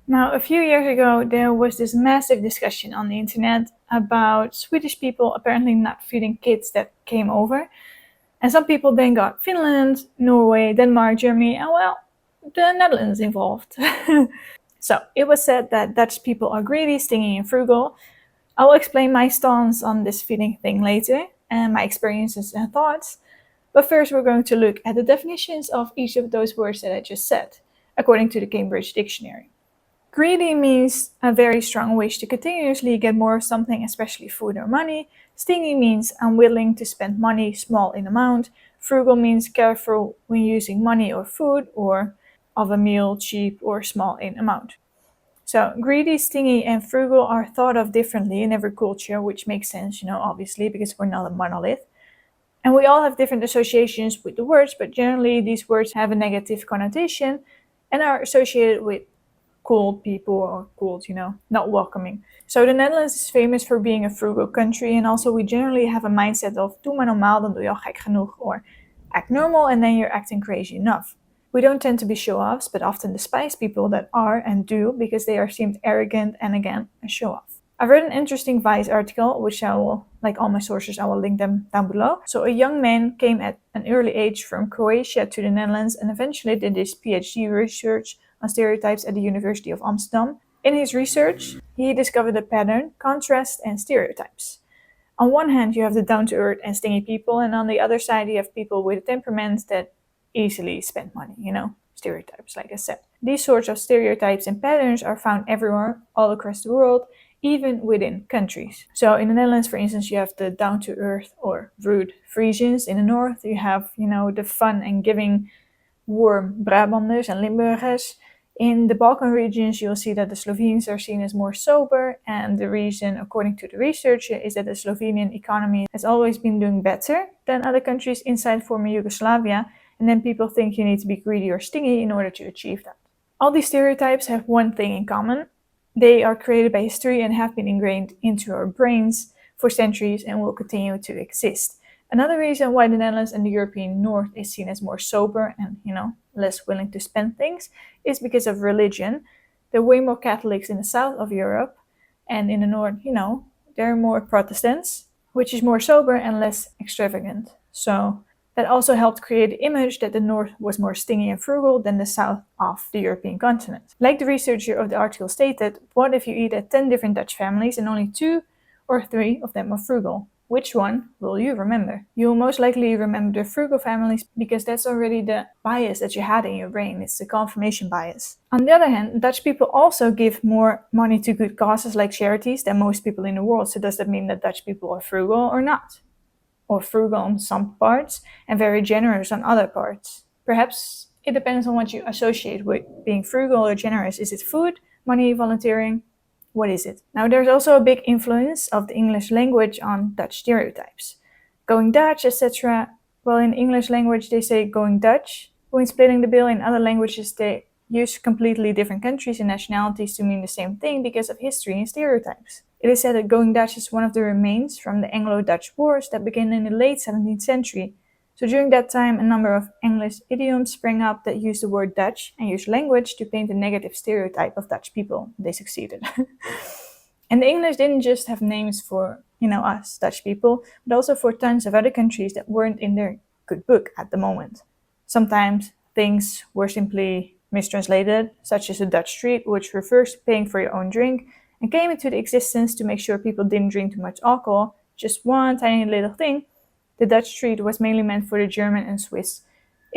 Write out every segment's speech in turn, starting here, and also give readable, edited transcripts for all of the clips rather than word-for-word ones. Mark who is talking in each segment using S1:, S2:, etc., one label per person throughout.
S1: Now, a few years ago, there was this massive discussion on the internet about Swedish people apparently not feeding kids that came over. And some people then got Finland, Norway, Denmark, Germany, and well, the Netherlands involved. So it was said that Dutch people are greedy, stingy, and frugal. I will explain my stance on this feeding thing later and my experiences and thoughts. But first, we're going to look at the definitions of each of those words that I just said, according to the Cambridge Dictionary. Greedy means a very strong wish to continuously get more of something, especially food or money. Stingy means unwilling to spend money small in amount. Frugal means careful when using money or food, or of a meal cheap or small in amount. So greedy, stingy, and frugal are thought of differently in every culture, which makes sense, obviously, because we're not a monolith. And we all have different associations with the words, but generally these words have a negative connotation and are associated with cold people or cold, not welcoming. So the Netherlands is famous for being a frugal country, and also we generally have a mindset of doe maar normaal, dan doe je al gek genoeg, or act normal and then you're acting crazy enough. We don't tend to be show-offs, but often despise people that are and do because they are seemed arrogant and again a show-off. I've read an interesting Vice article, which I will, like all my sources, I will link them down below. So a young man came at an early age from Croatia to the Netherlands and eventually did his PhD research on stereotypes at the University of Amsterdam. In his research, he discovered a pattern, contrast, and stereotypes. On one hand, you have the down-to-earth and stingy people, and on the other side, you have people with a temperament that easily spend money, stereotypes, like I said. These sorts of stereotypes and patterns are found everywhere, all across the world, even within countries. So in the Netherlands, for instance, you have the down-to-earth or rude Frisians. In the north, you have, the fun and giving warm Brabanders and Limburgers. In the Balkan regions, you'll see that the Slovenes are seen as more sober, and the reason, according to the research, is that the Slovenian economy has always been doing better than other countries inside former Yugoslavia, and then people think you need to be greedy or stingy in order to achieve that. All these stereotypes have one thing in common. They are created by history and have been ingrained into our brains for centuries and will continue to exist. Another reason why the Netherlands and the European North is seen as more sober and, less willing to spend things is because of religion. There are way more Catholics in the south of Europe, and in the north, there are more Protestants, which is more sober and less extravagant. So that also helped create the image that the north was more stingy and frugal than the south of the European continent. Like the researcher of the article stated, what if you eat at 10 different Dutch families and only 2 or 3 of them are frugal? Which one will you remember? You will most likely remember the frugal families because that's already the bias that you had in your brain. It's the confirmation bias. On the other hand, Dutch people also give more money to good causes like charities than most people in the world. So does that mean that Dutch people are frugal or not? Or frugal on some parts and very generous on other parts? Perhaps it depends on what you associate with being frugal or generous. Is it food, money, volunteering? What is it? Now, there's also a big influence of the English language on Dutch stereotypes. Going Dutch, etc. Well, in the English language, they say going Dutch. When splitting the bill in other languages, they use completely different countries and nationalities to mean the same thing because of history and stereotypes. It is said that going Dutch is one of the remains from the Anglo-Dutch Wars that began in the late 17th century. So during that time, a number of English idioms sprang up that used the word Dutch and used language to paint a negative stereotype of Dutch people. They succeeded. And the English didn't just have names for, us, Dutch people, but also for tons of other countries that weren't in their good book at the moment. Sometimes things were simply mistranslated, such as the Dutch treat, which refers to paying for your own drink, and came into the existence to make sure people didn't drink too much alcohol. Just one tiny little thing. The Dutch treat was mainly meant for the German and Swiss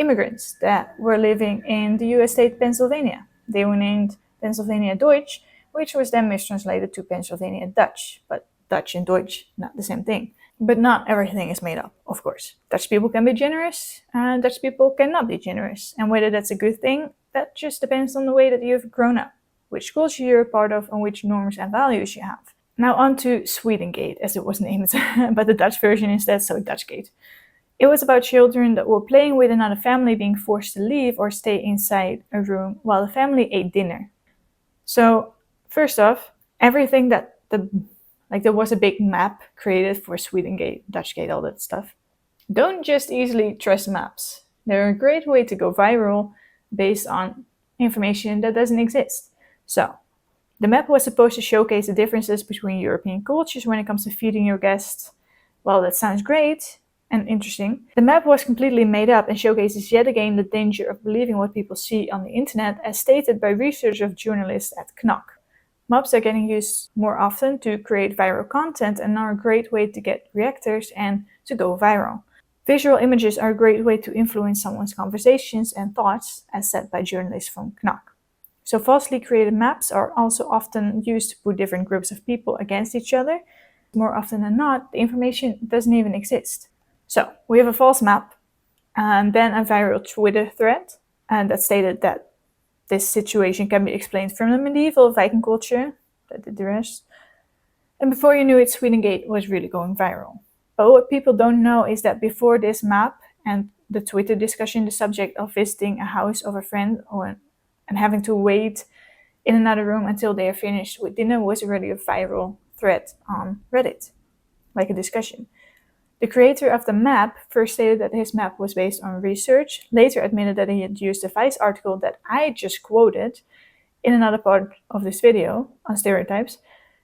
S1: immigrants that were living in the US state Pennsylvania. They were named Pennsylvania Deutsch, which was then mistranslated to Pennsylvania Dutch, but Dutch and Deutsch, not the same thing. But not everything is made up, of course. Dutch people can be generous, and Dutch people cannot be generous. And whether that's a good thing, that just depends on the way that you've grown up, which culture you're a part of, and which norms and values you have. Now on to Swedengate, as it was named, but the Dutch version instead, so Dutchgate. It was about children that were playing with another family being forced to leave or stay inside a room while the family ate dinner. So, first off, everything that there was a big map created for Swedengate, Dutchgate, all that stuff. Don't just easily trust maps. They're a great way to go viral based on information that doesn't exist. So, the map was supposed to showcase the differences between European cultures when it comes to feeding your guests. Well, that sounds great and interesting. The map was completely made up and showcases yet again the danger of believing what people see on the internet, as stated by research of journalists at Knock. Maps are getting used more often to create viral content and are a great way to get reactors and to go viral. Visual images are a great way to influence someone's conversations and thoughts, as said by journalists from Knock. So falsely created maps are also often used to put different groups of people against each other. More often than not, the information doesn't even exist. So we have a false map and then a viral Twitter thread and that stated that this situation can be explained from the medieval Viking culture, that did the rest. And before you knew it, Swedengate was really going viral. But what people don't know is that before this map and the Twitter discussion, the subject of visiting a house of a friend and having to wait in another room until they are finished with dinner was already a viral thread on Reddit, like a discussion. The creator of the map first stated that his map was based on research, later admitted that he had used the Vice article that I just quoted in another part of this video on stereotypes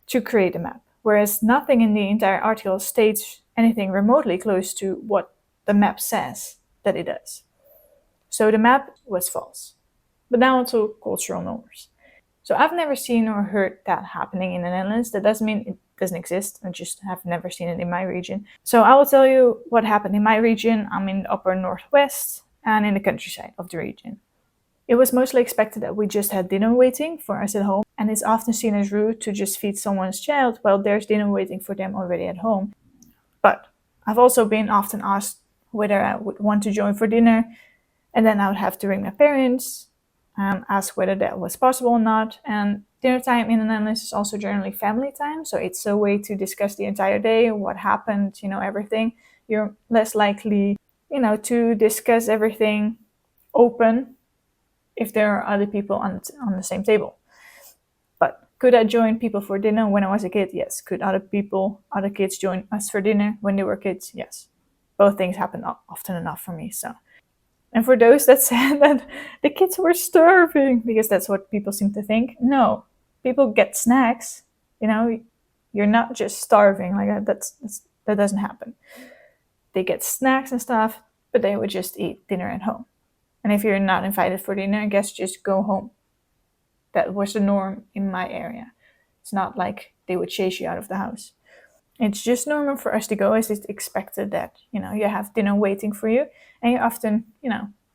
S1: to create a map, whereas nothing in the entire article states anything remotely close to what the map says that it does. So the map was false. But now on to cultural norms. So I've never seen or heard that happening in the Netherlands. That doesn't mean it doesn't exist. I just have never seen it in my region. So I will tell you what happened in my region. I'm in the upper northwest and in the countryside of the region. It was mostly expected that we just had dinner waiting for us at home, and it's often seen as rude to just feed someone's child while there's dinner waiting for them already at home. But I've also been often asked whether I would want to join for dinner, and then I would have to ring my parents and ask whether that was possible or not. And dinner time in the Netherlands is also generally family time, so it's a way to discuss the entire day, what happened, everything. You're less likely, to discuss everything open if there are other people on the same table. But could I join people for dinner when I was a kid? Yes. Could other kids join us for dinner when they were kids? Yes. Both things happen often enough for me, so. And for those that said that the kids were starving, because that's what people seem to think, no, people get snacks. You're not just starving like that. That doesn't happen. They get snacks and stuff, but they would just eat dinner at home. And if you're not invited for dinner, I guess just go home. That was the norm in my area. It's not like they would chase you out of the house. It's just normal for us to go, as it's expected that, you have dinner waiting for you, and you're often,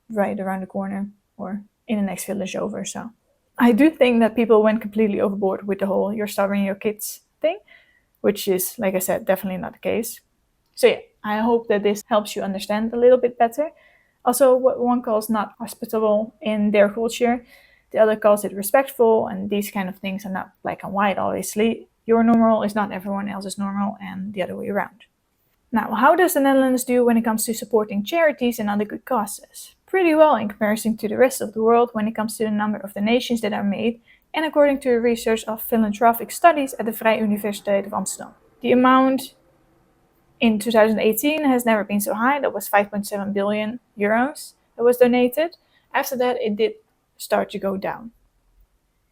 S1: right around the corner or in the next village over. So I do think that people went completely overboard with the whole you're starving your kids thing, which is, like I said, definitely not the case. So yeah, I hope that this helps you understand a little bit better. Also, what one calls not hospitable in their culture, the other calls it respectful, and these kind of things are not black and white, obviously. Your normal is not everyone else's normal, and the other way around. Now, how does the Netherlands do when it comes to supporting charities and other good causes? Pretty well in comparison to the rest of the world when it comes to the number of donations that are made, and according to research of philanthropic studies at the Vrije Universiteit of Amsterdam. The amount in 2018 has never been so high. That was 5.7 billion euros that was donated. After that, it did start to go down.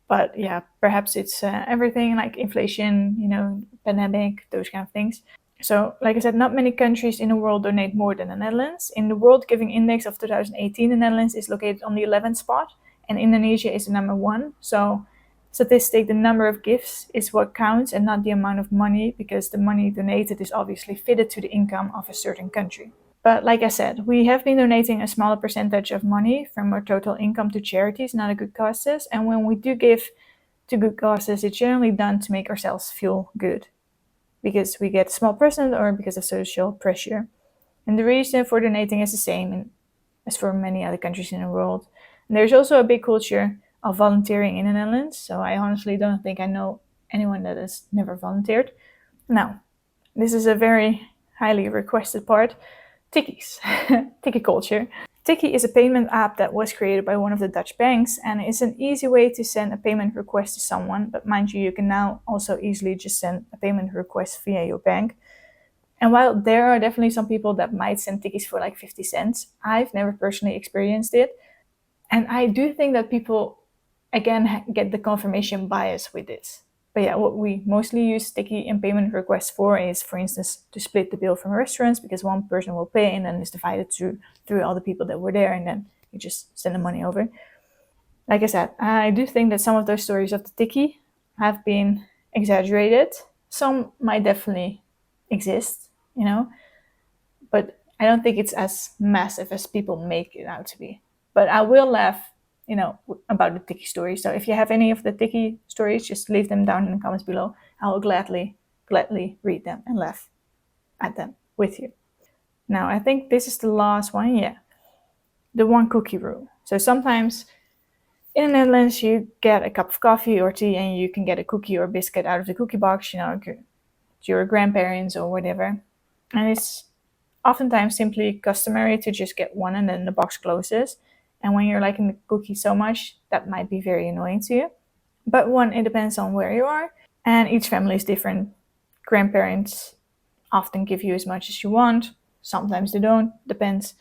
S1: But yeah, perhaps it's everything like inflation, pandemic, those kind of things. So, like I said, not many countries in the world donate more than the Netherlands. In the World Giving Index of 2018, the Netherlands is located on the 11th spot, and Indonesia is the number 1. So, statistic, the number of gifts is what counts and not the amount of money, because the money donated is obviously fitted to the income of a certain country. But like I said, we have been donating a smaller percentage of money from our total income to charities and other good causes. And when we do give to good causes, it's generally done to make ourselves feel good, because we get a small percent or because of social pressure. And the reason for donating is the same as for many other countries in the world. And there's also a big culture of volunteering in the Netherlands, so I honestly don't think I know anyone that has never volunteered. Now, this is a very highly requested part. Tikkies, Tikkie culture. Tikkie is a payment app that was created by one of the Dutch banks, and it's an easy way to send a payment request to someone. But mind you can now also easily just send a payment request via your bank. And while there are definitely some people that might send Tikkies for like 50 cents, I've never personally experienced it. And I do think that people again get the confirmation bias with this. But yeah, what we mostly use Tikkie in payment requests for is, for instance, to split the bill from restaurants, because one person will pay and then it's divided through all the people that were there, and then you just send the money over. Like I said, I do think that some of those stories of the Tikkie have been exaggerated. Some might definitely exist, but I don't think it's as massive as people make it out to be. But I will laugh, about the Tikkie stories. So if you have any of the Tikkie stories, just leave them down in the comments below. I will gladly read them and laugh at them with you. Now, I think this is the last one. Yeah, the one cookie rule. So sometimes in the Netherlands, you get a cup of coffee or tea, and you can get a cookie or biscuit out of the cookie box, to your grandparents or whatever. And it's oftentimes simply customary to just get one and then the box closes. And when you're liking the cookie so much, that might be very annoying to you. But one, it depends on where you are, and each family is different. Grandparents often give you as much as you want, sometimes they don't, depends.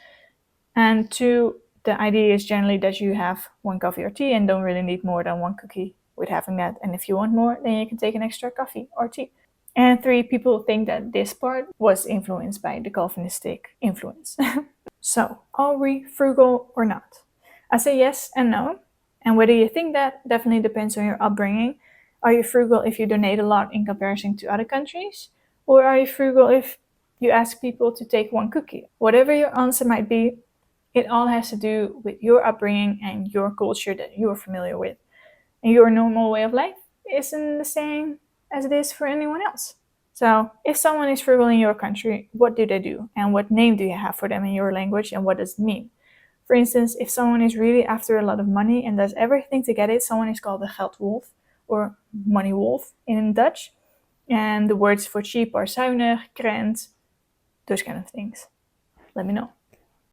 S1: And two, the idea is generally that you have one coffee or tea and don't really need more than one cookie with having that. And if you want more, then you can take an extra coffee or tea. And three, people think that this part was influenced by the Calvinistic influence. So, are we frugal or not? I say yes and no. And whether you think that definitely depends on your upbringing. Are you frugal if you donate a lot in comparison to other countries? Or are you frugal if you ask people to take one cookie? Whatever your answer might be, it all has to do with your upbringing and your culture that you're familiar with. And your normal way of life isn't the same as it is for anyone else. So, if someone is frugal in your country, what do they do? And what name do you have for them in your language, and what does it mean? For instance, if someone is really after a lot of money and does everything to get it, someone is called a geldwolf or money wolf in Dutch. And the words for cheap are zuinig, krent, those kind of things. Let me know.